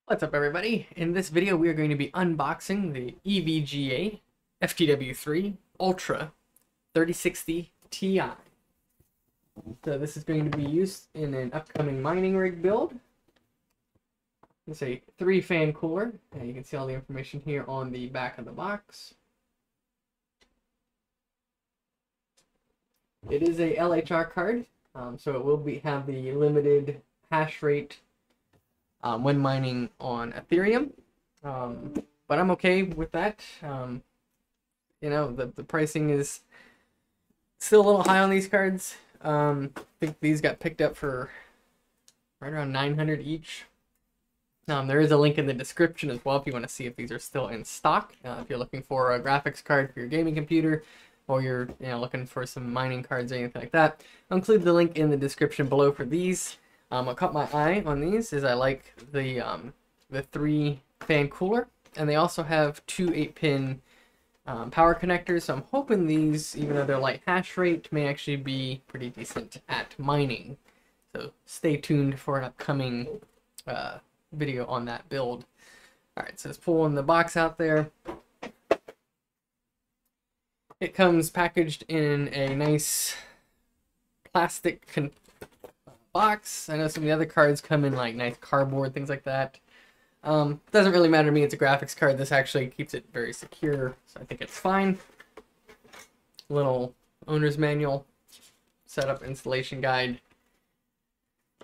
What's up, everybody? In this video we are going to be unboxing the EVGA FTW3 Ultra 3060 Ti. So this is going to be used in an upcoming mining rig build. It's a 3-fan cooler, and you can see all the information here on the back of the box. It is a LHR card, so it will have the limited hash rate when mining on Ethereum, but I'm okay with that. You know, the pricing is still a little high on these cards. I think these got picked up for right around 900 each. There is a link in the description as well if you want to see if these are still in stock. If you're looking for a graphics card for your gaming computer, or you're looking for some mining cards or anything like that, I'll include the link in the description below for these. What caught my eye on these is I like the 3-fan cooler, and they also have two 8-pin power connectors. So I'm hoping these, even though they're light hash rate, may actually be pretty decent at mining. So stay tuned for an upcoming video on that build. All right, so let's pull the box out there. It comes packaged in a nice plastic box. I know some of the other cards come in like nice cardboard, things like that. Doesn't really matter to me. It's a graphics card. This actually keeps it very secure, so I think it's fine. Little owner's manual, setup, installation guide.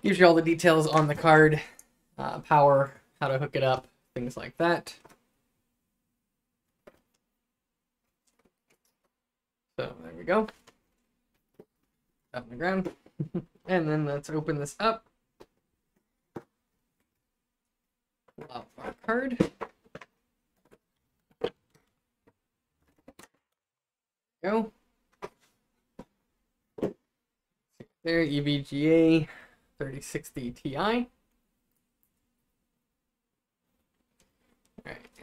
Gives you all the details on the card, power, how to hook it up, things like that. So there we go. Up on the ground. And then let's open this up. Pull out our card. Go. There, EVGA 3060 Ti. Alright,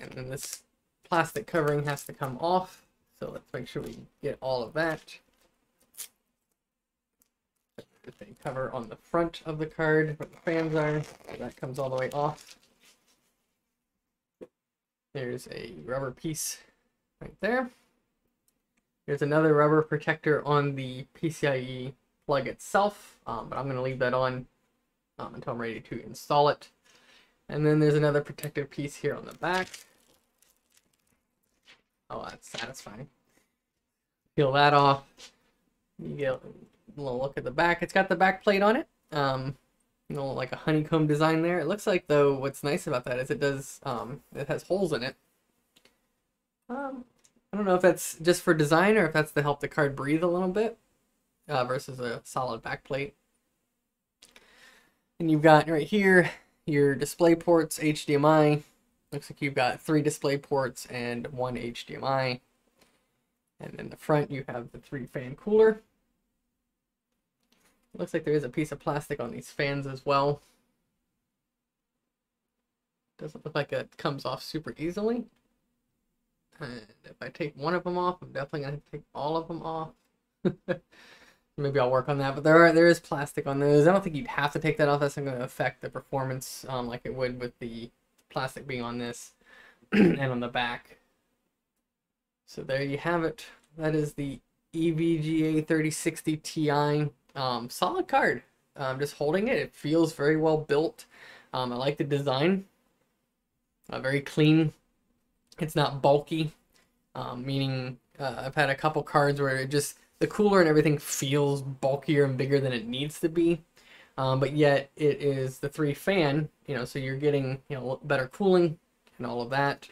and then this plastic covering has to come off. So let's make sure we get all of that. There's a cover on the front of the card where the fans are, so that comes all the way off. There's a rubber piece right there. There's another rubber protector on the PCIe plug itself, but I'm going to leave that on until I'm ready to install it. And then there's another protective piece here on the back. Oh, that's satisfying. Peel that off. You get a little look at the back. It's got the back plate on it. Like a honeycomb design there. It looks like, though, what's nice about that is it does, it has holes in it. I don't know if that's just for design or if that's to help the card breathe a little bit, versus a solid back plate. And you've got right here your display ports, HDMI. Looks like you've got 3 display ports and 1 HDMI. And in the front you have the 3-fan cooler. Looks like there is a piece of plastic on these fans as well. Doesn't look like it comes off super easily. And if I take one of them off, I'm definitely going to take all of them off. Maybe I'll work on that, but there is plastic on those. I don't think you'd have to take that off. That's not going to affect the performance like it would with the plastic being on this and on the back. So there you have it. That is the EVGA 3060 Ti. Solid card. Just holding it, it feels very well built. I like the design. Very clean. It's not bulky, meaning I've had a couple cards where it just, the cooler and everything feels bulkier and bigger than it needs to be. But yet it is the 3-fan, so you're getting, better cooling and all of that.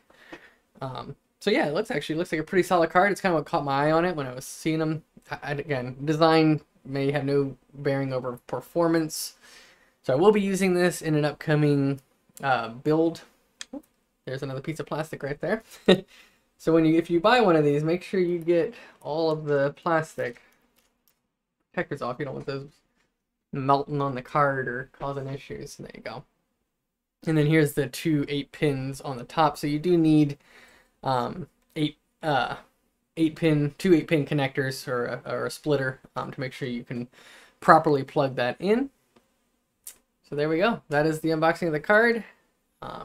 So yeah, it looks like a pretty solid card. It's kind of what caught my eye on it when I was seeing them. Again, design may have no bearing over performance. So I will be using this in an upcoming build. There's another piece of plastic right there. So if you buy one of these, make sure you get all of the plastic protectors off. You don't want those melting on the card or causing issues. There you go. And then here's the 2 8-pins on the top. So you do need 2 8-pin connectors or a splitter to make sure you can properly plug that in. So there we go. That is the unboxing of the card.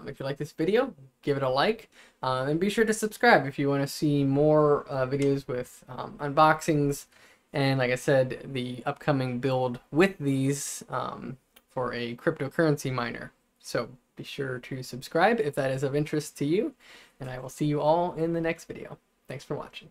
If you like this video, give it a like, and be sure to subscribe if you want to see more videos with unboxings, and like I said, the upcoming build with these for a cryptocurrency miner. So be sure to subscribe if that is of interest to you, and I will see you all in the next video. Thanks for watching.